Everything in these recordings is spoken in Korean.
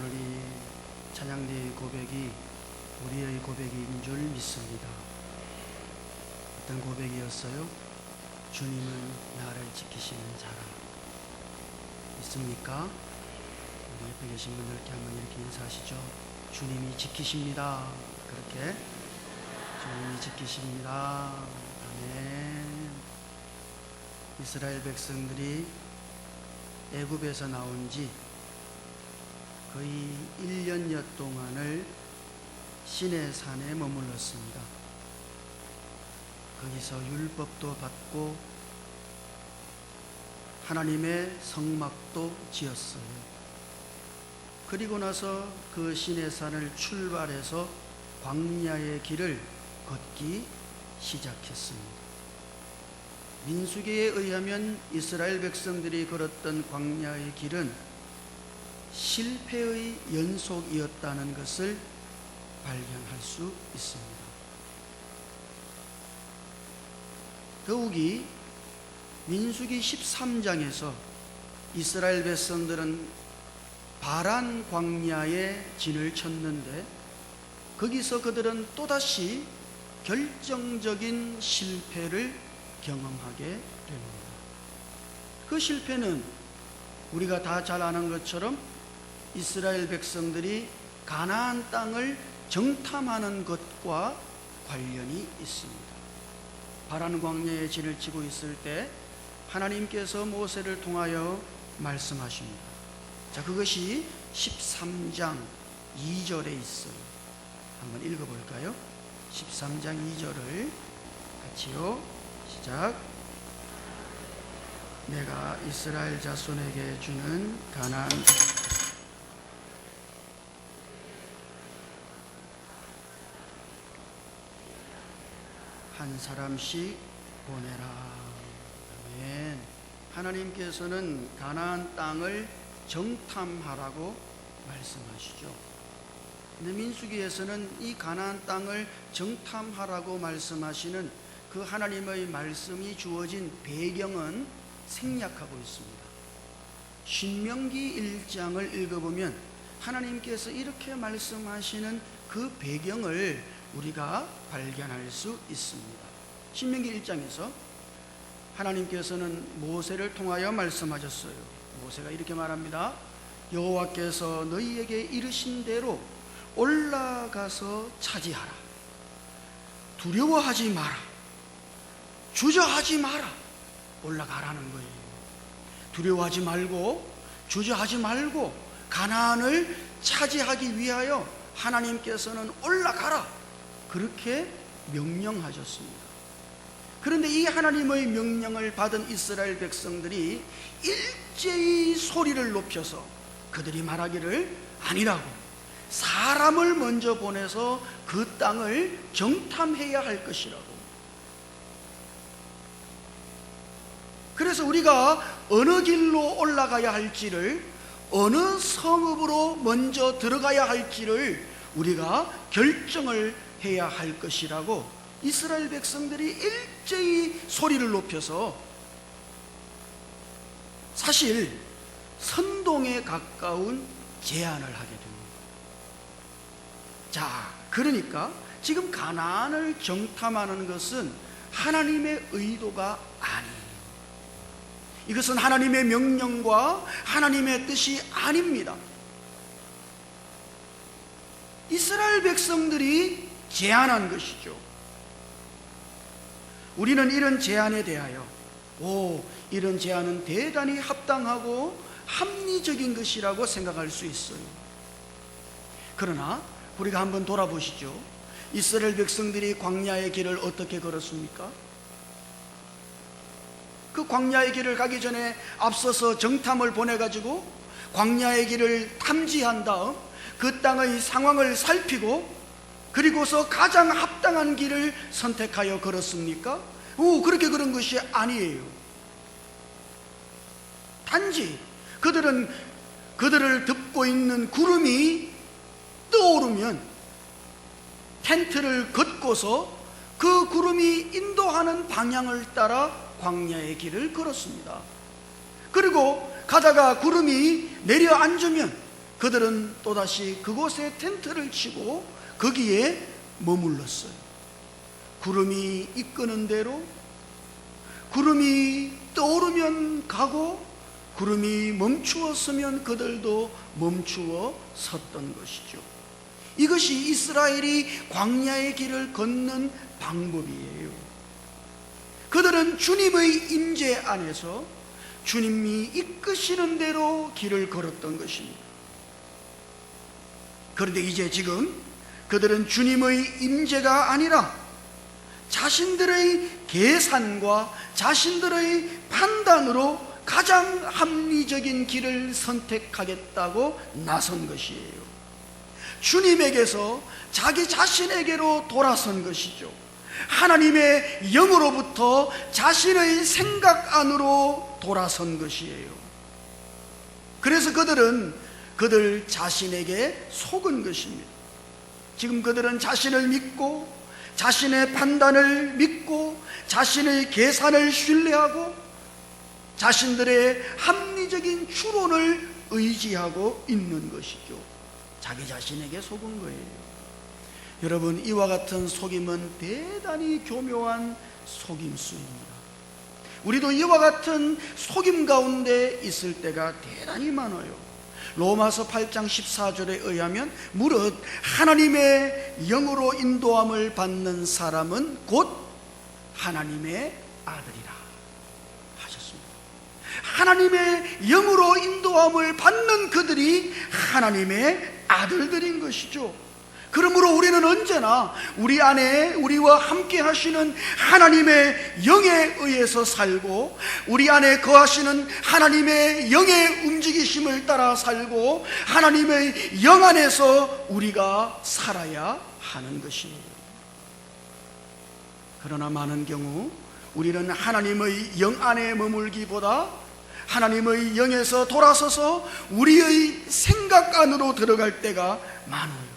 오늘 이 찬양대의 고백이 우리의 고백인 줄 믿습니다. 어떤 고백이었어요? 주님은 나를 지키시는 자라. 믿습니까? 우리 옆에 계신 분들께 한번 이렇게 인사하시죠. 주님이 지키십니다. 그렇게 주님이 지키십니다. 아멘. 이스라엘 백성들이 애굽에서 나온 지 거의 1년여 동안을 시내산에 머물렀습니다. 거기서 율법도 받고 하나님의 성막도 지었어요. 그리고 나서 그 시내산을 출발해서 광야의 길을 걷기 시작했습니다. 민수기에 의하면 이스라엘 백성들이 걸었던 광야의 길은 실패의 연속이었다는 것을 발견할 수 있습니다. 더욱이 민수기 13장에서 이스라엘 백성들은 바란 광야에 진을 쳤는데 거기서 그들은 또다시 결정적인 실패를 경험하게 됩니다. 그 실패는 우리가 다 잘 아는 것처럼 이스라엘 백성들이 가나안 땅을 정탐하는 것과 관련이 있습니다. 바란 광야에 진을 치고 있을 때 하나님께서 모세를 통하여 말씀하십니다. 자, 그것이 13장 2절에 있어요. 한번 읽어볼까요? 13장 2절을 같이요. 시작. 내가 이스라엘 자손에게 주는 가나안 한 사람씩 보내라. 아멘. 하나님께서는 가나안 땅을 정탐하라고 말씀하시죠. 근데 민수기에서는 이 가나안 땅을 정탐하라고 말씀하시는 그 하나님의 말씀이 주어진 배경은 생략하고 있습니다. 신명기 1장을 읽어보면 하나님께서 이렇게 말씀하시는 그 배경을 우리가 발견할 수 있습니다. 신명기 1장에서 하나님께서는 모세를 통하여 말씀하셨어요. 모세가 이렇게 말합니다. 여호와께서 너희에게 이르신 대로 올라가서 차지하라. 두려워하지 마라. 주저하지 마라. 올라가라는 거예요. 두려워하지 말고 주저하지 말고 가나안을 차지하기 위하여 하나님께서는 올라가라. 그렇게 명령하셨습니다. 그런데 이 하나님의 명령을 받은 이스라엘 백성들이 일제히 소리를 높여서 그들이 말하기를 아니라고 사람을 먼저 보내서 그 땅을 정탐해야 할 것이라고. 그래서 우리가 어느 길로 올라가야 할지를, 어느 성읍으로 먼저 들어가야 할지를 우리가 결정을 해야 할 것이라고 이스라엘 백성들이 일제히 소리를 높여서 사실 선동에 가까운 제안을 하게 됩니다. 자, 그러니까 지금 가나안을 정탐하는 것은 하나님의 의도가 아니에요. 이것은 하나님의 명령과 하나님의 뜻이 아닙니다. 이스라엘 백성들이 제안한 것이죠. 우리는 이런 제안에 대하여 이런 제안은 대단히 합당하고 합리적인 것이라고 생각할 수 있어요. 그러나 우리가 한번 돌아보시죠. 이스라엘 백성들이 광야의 길을 어떻게 걸었습니까? 그 광야의 길을 가기 전에 앞서서 정탐을 보내가지고 광야의 길을 탐지한 다음 그 땅의 상황을 살피고 그리고서 가장 합당한 길을 선택하여 걸었습니까? 그렇게 그런 것이 아니에요. 단지 그들을 덮고 있는 구름이 떠오르면 텐트를 걷고서 그 구름이 인도하는 방향을 따라 광야의 길을 걸었습니다. 그리고 가다가 구름이 내려앉으면 그들은 또다시 그곳에 텐트를 치고 거기에 머물렀어요. 구름이 이끄는 대로, 구름이 떠오르면 가고 구름이 멈추었으면 그들도 멈추어 섰던 것이죠. 이것이 이스라엘이 광야의 길을 걷는 방법이에요. 그들은 주님의 임재 안에서 주님이 이끄시는 대로 길을 걸었던 것입니다. 그런데 이제 지금 그들은 주님의 임재가 아니라 자신들의 계산과 자신들의 판단으로 가장 합리적인 길을 선택하겠다고 나선 것이에요. 주님에게서 자기 자신에게로 돌아선 것이죠. 하나님의 영으로부터 자신의 생각 안으로 돌아선 것이에요. 그래서 그들은 그들 자신에게 속은 것입니다. 지금 그들은 자신을 믿고 자신의 판단을 믿고 자신의 계산을 신뢰하고 자신들의 합리적인 추론을 의지하고 있는 것이죠. 자기 자신에게 속은 거예요. 여러분, 이와 같은 속임은 대단히 교묘한 속임수입니다. 우리도 이와 같은 속임 가운데 있을 때가 대단히 많아요. 로마서 8장 14절에 의하면 무릇 하나님의 영으로 인도함을 받는 사람은 곧 하나님의 아들이라 하셨습니다. 하나님의 영으로 인도함을 받는 그들이 하나님의 아들들인 것이죠. 그러므로 우리는 언제나 우리 안에 우리와 함께 하시는 하나님의 영에 의해서 살고 우리 안에 거하시는 하나님의 영의 움직이심을 따라 살고 하나님의 영 안에서 우리가 살아야 하는 것이에요. 그러나 많은 경우 우리는 하나님의 영 안에 머물기보다 하나님의 영에서 돌아서서 우리의 생각 안으로 들어갈 때가 많아요.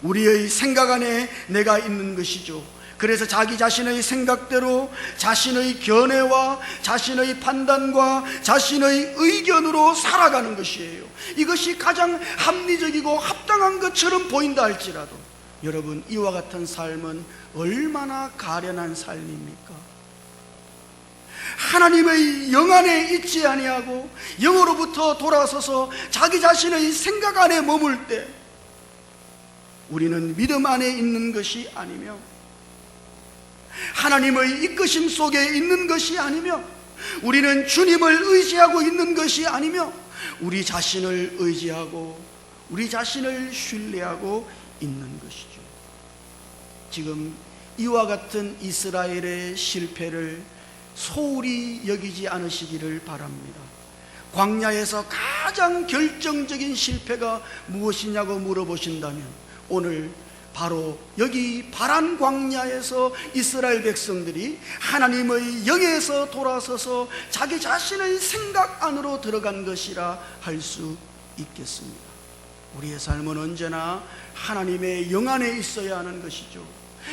우리의 생각 안에 내가 있는 것이죠. 그래서 자기 자신의 생각대로 자신의 견해와 자신의 판단과 자신의 의견으로 살아가는 것이에요. 이것이 가장 합리적이고 합당한 것처럼 보인다 할지라도 여러분, 이와 같은 삶은 얼마나 가련한 삶입니까? 하나님의 영 안에 있지 아니하고 영으로부터 돌아서서 자기 자신의 생각 안에 머물 때 우리는 믿음 안에 있는 것이 아니며 하나님의 이끄심 속에 있는 것이 아니며 우리는 주님을 의지하고 있는 것이 아니며 우리 자신을 의지하고 우리 자신을 신뢰하고 있는 것이죠. 지금 이와 같은 이스라엘의 실패를 소홀히 여기지 않으시기를 바랍니다. 광야에서 가장 결정적인 실패가 무엇이냐고 물어보신다면 오늘 바로 여기 바란 광야에서 이스라엘 백성들이 하나님의 영에서 돌아서서 자기 자신의 생각 안으로 들어간 것이라 할 수 있겠습니다. 우리의 삶은 언제나 하나님의 영 안에 있어야 하는 것이죠.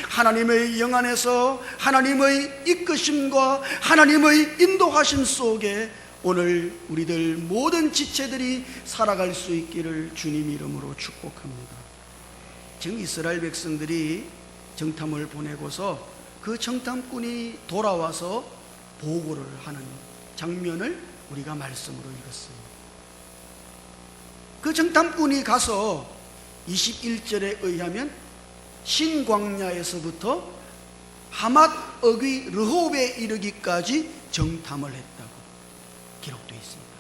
하나님의 영 안에서 하나님의 이끄심과 하나님의 인도하심 속에 오늘 우리들 모든 지체들이 살아갈 수 있기를 주님 이름으로 축복합니다. 지금 이스라엘 백성들이 정탐을 보내고서 그 정탐꾼이 돌아와서 보고를 하는 장면을 우리가 말씀으로 읽었습니다. 그 정탐꾼이 가서 21절에 의하면 신광야에서부터 하맛 어귀 르홉에 이르기까지 정탐을 했다고 기록되어 있습니다.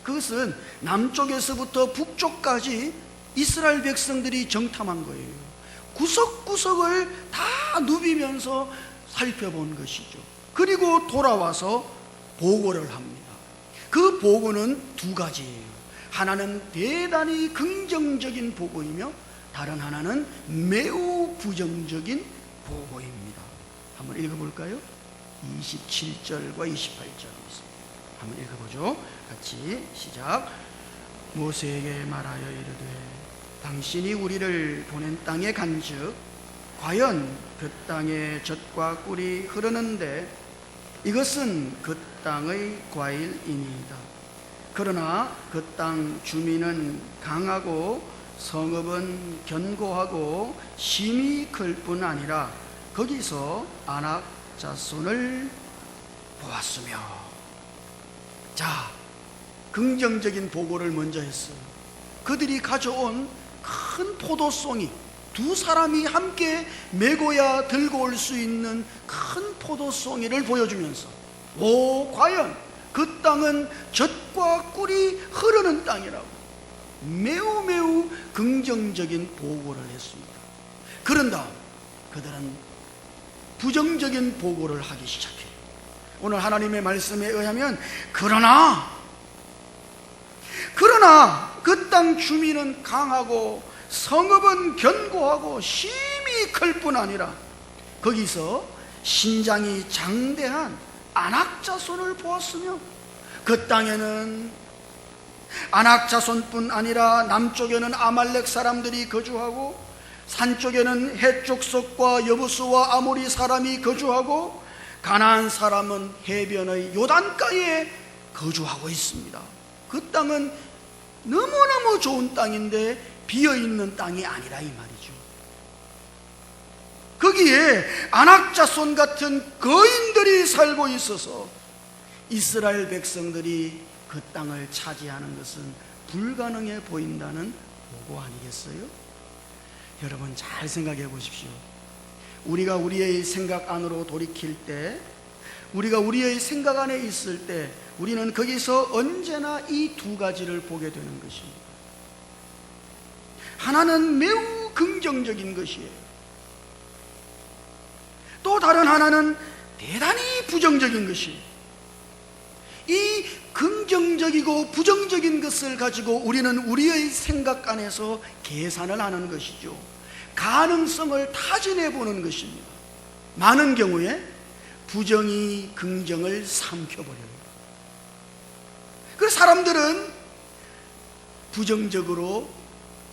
그것은 남쪽에서부터 북쪽까지 이스라엘 백성들이 정탐한 거예요. 구석구석을 다 누비면서 살펴본 것이죠. 그리고 돌아와서 보고를 합니다. 그 보고는 두 가지예요. 하나는 대단히 긍정적인 보고이며 다른 하나는 매우 부정적인 보고입니다. 한번 읽어볼까요? 27절과 28절입니다. 한번 읽어보죠. 같이 시작. 모세에게 말하여 이르되 당신이 우리를 보낸 땅에 간즉 과연 그 땅에 젖과 꿀이 흐르는데 이것은 그 땅의 과일이니이다. 그러나 그 땅 주민은 강하고 성읍은 견고하고 심히 클 뿐 아니라 거기서 아낙 자손을 보았으며. 자, 긍정적인 보고를 먼저 했어요. 그들이 가져온 큰 포도송이, 두 사람이 함께 메고야 들고 올 수 있는 큰 포도송이를 보여주면서, 오, 과연 그 땅은 젖과 꿀이 흐르는 땅이라고 매우 긍정적인 보고를 했습니다. 그런 다음 그들은 부정적인 보고를 하기 시작해요. 오늘 하나님의 말씀에 의하면 그러나 그 땅 주민은 강하고 성읍은 견고하고 심히 클 뿐 아니라 거기서 신장이 장대한 아낙 자손을 보았으며, 그 땅에는 아낙 자손뿐 아니라 남쪽에는 아말렉 사람들이 거주하고 산 쪽에는 헷 족속과 여부수와 아모리 사람이 거주하고 가나안 사람은 해변의 요단가에 거주하고 있습니다. 그 땅은 너무너무 좋은 땅인데 비어있는 땅이 아니라 이 말이죠. 거기에 아낙 자손 같은 거인들이 살고 있어서 이스라엘 백성들이 그 땅을 차지하는 것은 불가능해 보인다는 보고 아니겠어요? 여러분 잘 생각해 보십시오. 우리가 우리의 생각 안으로 돌이킬 때, 우리가 우리의 생각 안에 있을 때 우리는 거기서 언제나 이 두 가지를 보게 되는 것입니다. 하나는 매우 긍정적인 것이에요. 또 다른 하나는 대단히 부정적인 것이에요. 이 긍정적이고 부정적인 것을 가지고 우리는 우리의 생각 안에서 계산을 하는 것이죠. 가능성을 타진해 보는 것입니다. 많은 경우에 부정이 긍정을 삼켜버려요. 그래서 사람들은 부정적으로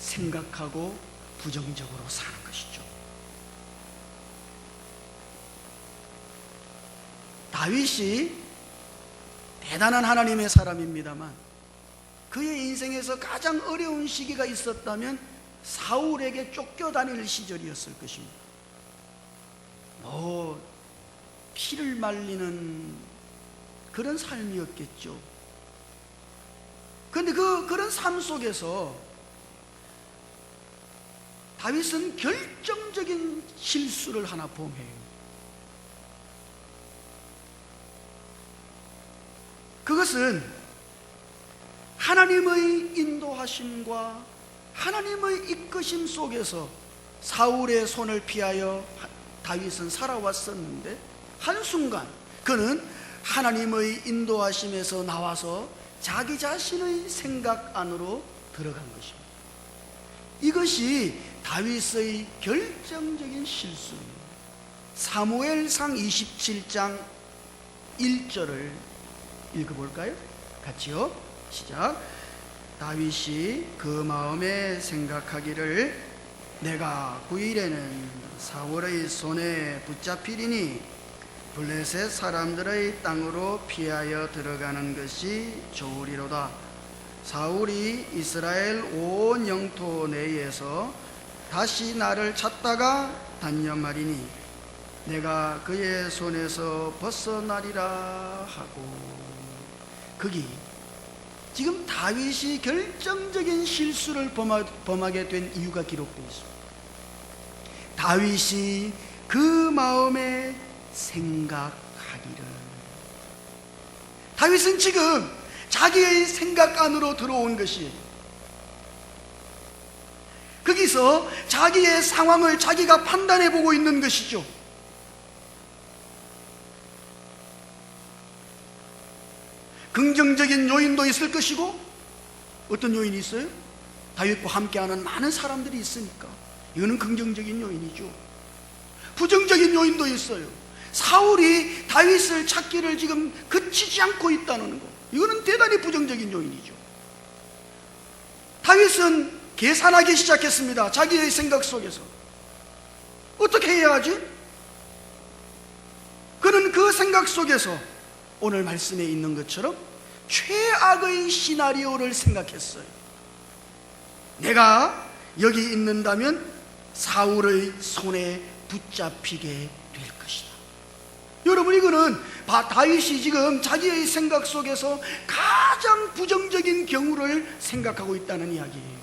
생각하고 부정적으로 사는 것이죠. 다윗이 대단한 하나님의 사람입니다만 그의 인생에서 가장 어려운 시기가 있었다면 사울에게 쫓겨다닐 시절이었을 것입니다. 피를 말리는 그런 삶이었겠죠. 그런데 그런 삶 속에서 다윗은 결정적인 실수를 하나 범해요. 그것은 하나님의 인도하심과 하나님의 이끄심 속에서 사울의 손을 피하여 다윗은 살아왔었는데 한순간 그는 하나님의 인도하심에서 나와서 자기 자신의 생각 안으로 들어간 것입니다. 이것이 다윗의 결정적인 실수입니다. 사무엘상 27장 1절을 읽어볼까요? 같이요. 시작. 다윗이 그 마음에 생각하기를 내가 9일에는 사울의 손에 붙잡히리니 블레셋 사람들의 땅으로 피하여 들어가는 것이 좋으리로다. 사울이 이스라엘 온 영토 내에서 다시 나를 찾다가 단념하리니 내가 그의 손에서 벗어나리라 하고. 거기 지금 다윗이 결정적인 실수를 범하게 된 이유가 기록되어 있습니다. 다윗이 그 마음에 생각하기를. 다윗은 지금 자기의 생각 안으로 들어온 것이, 거기서 자기의 상황을 자기가 판단해 보고 있는 것이죠. 긍정적인 요인도 있을 것이고, 어떤 요인이 있어요? 다윗과 함께하는 많은 사람들이 있으니까 이거는 긍정적인 요인이죠. 부정적인 요인도 있어요. 사울이 다윗을 찾기를 지금 그치지 않고 있다는 것, 이거는 대단히 부정적인 요인이죠. 다윗은 계산하기 시작했습니다. 자기의 생각 속에서 어떻게 해야 하지? 그는 그 생각 속에서 오늘 말씀에 있는 것처럼 최악의 시나리오를 생각했어요. 내가 여기 있는다면 사울의 손에 붙잡히게 될 것이다. 여러분, 이거는 다윗이 지금 자기의 생각 속에서 가장 부정적인 경우를 생각하고 있다는 이야기예요.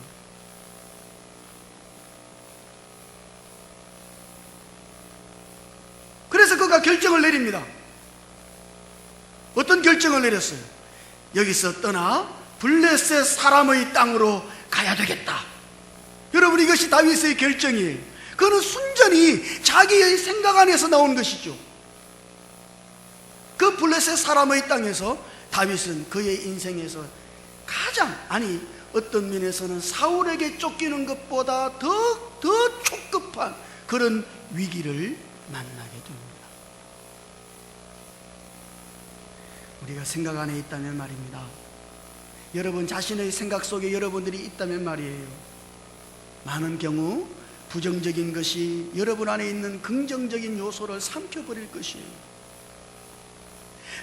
그래서 그가 결정을 내립니다. 어떤 결정을 내렸어요? 여기서 떠나 블레셋 사람의 땅으로 가야 되겠다. 여러분, 이것이 다윗의 결정이에요. 그는 순전히 자기의 생각 안에서 나온 것이죠. 그 블레셋 사람의 땅에서 다윗은 그의 인생에서 가장, 아니 어떤 면에서는 사울에게 쫓기는 것보다 더 촉급한 그런 위기를 만나게 됩니다. 우리가 생각 안에 있다면 말입니다. 여러분 자신의 생각 속에 여러분들이 있다면 말이에요, 많은 경우 부정적인 것이 여러분 안에 있는 긍정적인 요소를 삼켜버릴 것이에요.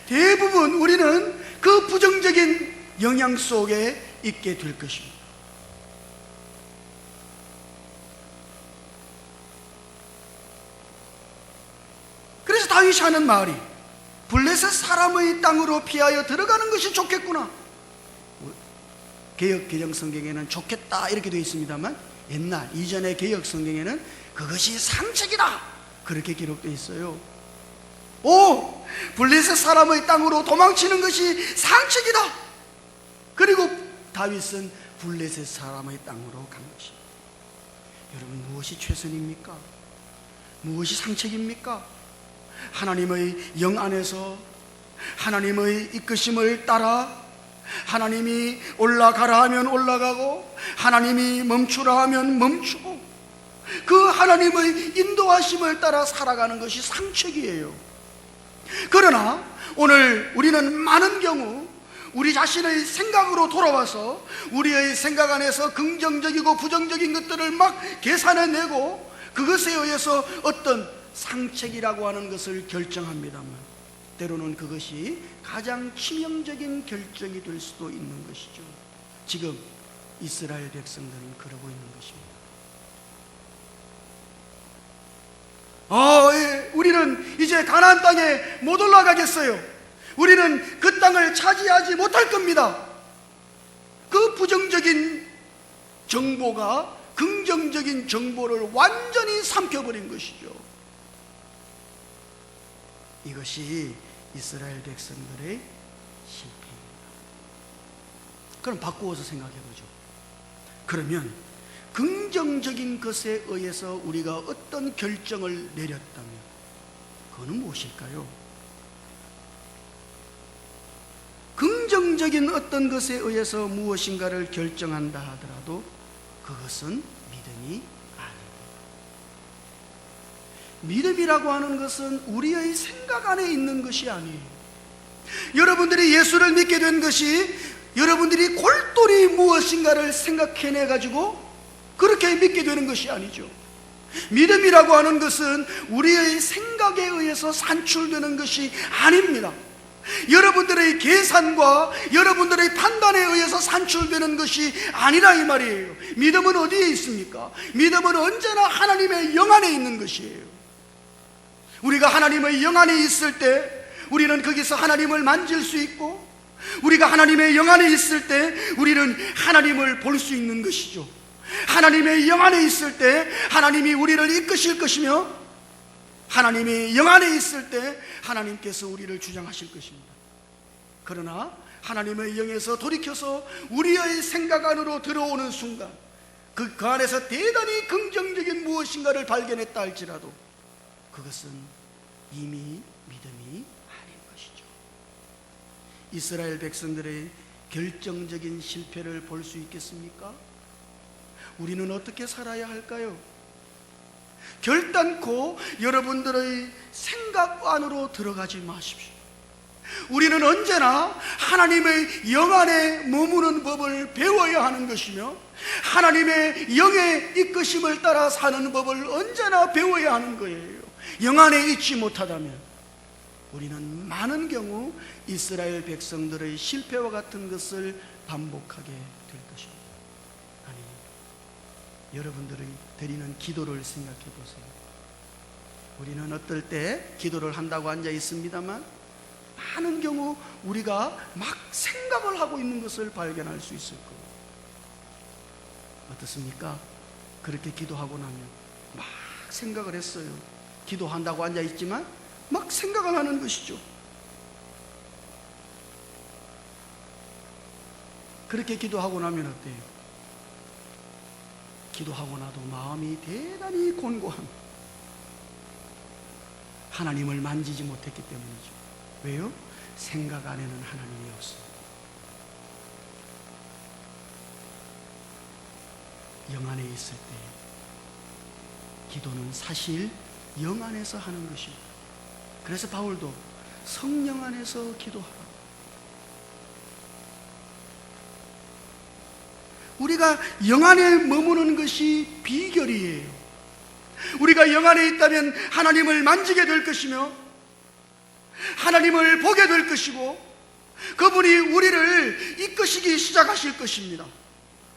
대부분 우리는 그 부정적인 영향 속에 있게 될 것입니다. 그래서 다윗이 하는 말이 블레셋 사람의 땅으로 피하여 들어가는 것이 좋겠구나. 개역 개정 성경에는 좋겠다 이렇게 되어 있습니다만 옛날 이전의 개역 성경에는 그것이 상책이다 그렇게 기록되어 있어요. 블레셋 사람의 땅으로 도망치는 것이 상책이다. 그리고 다윗은 블레셋 사람의 땅으로 간 것입니다. 여러분, 무엇이 최선입니까? 무엇이 상책입니까? 하나님의 영 안에서 하나님의 이끄심을 따라 하나님이 올라가라 하면 올라가고 하나님이 멈추라 하면 멈추고 그 하나님의 인도하심을 따라 살아가는 것이 상책이에요. 그러나 오늘 우리는 많은 경우 우리 자신의 생각으로 돌아와서 우리의 생각 안에서 긍정적이고 부정적인 것들을 막 계산해내고 그것에 의해서 어떤 상책이라고 하는 것을 결정합니다만 때로는 그것이 가장 치명적인 결정이 될 수도 있는 것이죠. 지금 이스라엘 백성들은 그러고 있는 것입니다. 우리는 이제 가나안 땅에 못 올라가겠어요. 우리는 그 땅을 차지하지 못할 겁니다. 그 부정적인 정보가 긍정적인 정보를 완전히 삼켜버린 것이죠. 이것이 이스라엘 백성들의 실패입니다. 그럼 바꾸어서 생각해보죠. 그러면 긍정적인 것에 의해서 우리가 어떤 결정을 내렸다면 그거는 무엇일까요? 긍정적인 어떤 것에 의해서 무엇인가를 결정한다 하더라도 그것은 믿음이 아닙니다. 믿음이라고 하는 것은 우리의 생각 안에 있는 것이 아니에요. 여러분들이 예수를 믿게 된 것이 여러분들이 골똘히 무엇인가를 생각해내 가지고 그렇게 믿게 되는 것이 아니죠. 믿음이라고 하는 것은 우리의 생각에 의해서 산출되는 것이 아닙니다. 여러분들의 계산과 여러분들의 판단에 의해서 산출되는 것이 아니라 이 말이에요. 믿음은 어디에 있습니까? 믿음은 언제나 하나님의 영 안에 있는 것이에요. 우리가 하나님의 영 안에 있을 때 우리는 거기서 하나님을 만질 수 있고, 우리가 하나님의 영 안에 있을 때 우리는 하나님을 볼 수 있는 것이죠. 하나님의 영 안에 있을 때 하나님이 우리를 이끄실 것이며, 하나님이 영 안에 있을 때 하나님께서 우리를 주장하실 것입니다. 그러나 하나님의 영에서 돌이켜서 우리의 생각 안으로 들어오는 순간 그 안에서 대단히 긍정적인 무엇인가를 발견했다 할지라도 그것은 이미 믿음이 아닌 것이죠. 이스라엘 백성들의 결정적인 실패를 볼 수 있겠습니까? 우리는 어떻게 살아야 할까요? 결단코 여러분들의 생각 안으로 들어가지 마십시오. 우리는 언제나 하나님의 영 안에 머무는 법을 배워야 하는 것이며, 하나님의 영의 이끄심을 따라 사는 법을 언제나 배워야 하는 거예요. 영 안에 있지 못하다면 우리는 많은 경우 이스라엘 백성들의 실패와 같은 것을 반복하게 될 것입니다. 아니, 여러분들이 드리는 기도를 생각해 보세요. 우리는 어떨 때 기도를 한다고 앉아 있습니다만 많은 경우 우리가 막 생각을 하고 있는 것을 발견할 수 있을 거예요. 어떻습니까? 그렇게 기도하고 나면 막 생각을 했어요. 기도한다고 앉아 있지만 막 생각을 하는 것이죠. 그렇게 기도하고 나면 어때요? 기도하고 나도 마음이 대단히 곤고한, 하나님을 만지지 못했기 때문이죠. 왜요? 생각 안에는 하나님이 없어요. 영 안에 있을 때 기도는 사실 영 안에서 하는 것입니다. 그래서 바울도 성령 안에서 기도하라. 우리가 영 안에 머무는 것이 비결이에요. 우리가 영 안에 있다면 하나님을 만지게 될 것이며 하나님을 보게 될 것이고 그분이 우리를 이끄시기 시작하실 것입니다.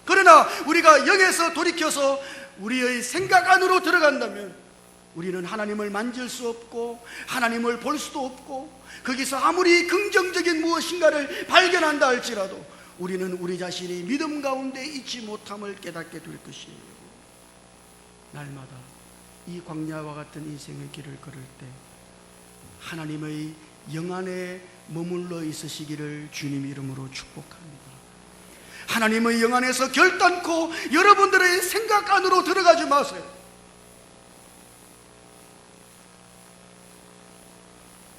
그러나 우리가 영에서 돌이켜서 우리의 생각 안으로 들어간다면 우리는 하나님을 만질 수 없고 하나님을 볼 수도 없고 거기서 아무리 긍정적인 무엇인가를 발견한다 할지라도 우리는 우리 자신이 믿음 가운데 있지 못함을 깨닫게 될 것이에요. 날마다 이 광야와 같은 인생의 길을 걸을 때 하나님의 영 안에 머물러 있으시기를 주님 이름으로 축복합니다. 하나님의 영 안에서 결단코 여러분들의 생각 안으로 들어가지 마세요.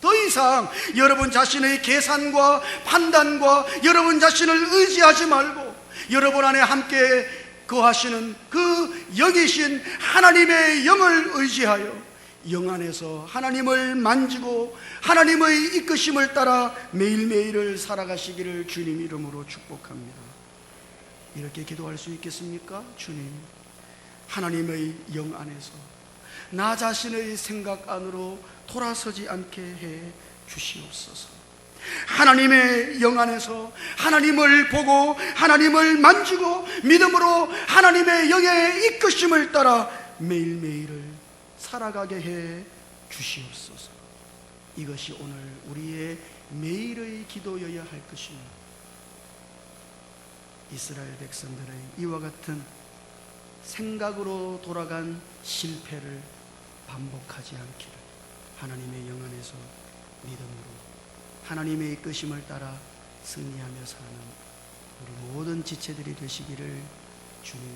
더 이상 여러분 자신의 계산과 판단과 여러분 자신을 의지하지 말고 여러분 안에 함께 거하시는 그 영이신 하나님의 영을 의지하여 영 안에서 하나님을 만지고 하나님의 이끄심을 따라 매일매일을 살아가시기를 주님 이름으로 축복합니다. 이렇게 기도할 수 있겠습니까? 주님, 하나님의 영 안에서 나 자신의 생각 안으로 돌아서지 않게 해 주시옵소서. 하나님의 영 안에서 하나님을 보고 하나님을 만지고 믿음으로 하나님의 영의 이끄심을 따라 매일매일을 살아가게 해 주시옵소서. 이것이 오늘 우리의 매일의 기도여야 할 것입니다. 이스라엘 백성들의 이와 같은 생각으로 돌아간 실패를 반복하지 않기를 하나님의 영 안에서 믿음으로 하나님의 이끄심을 따라 승리하며 사는 우리 모든 지체들이 되시기를 주님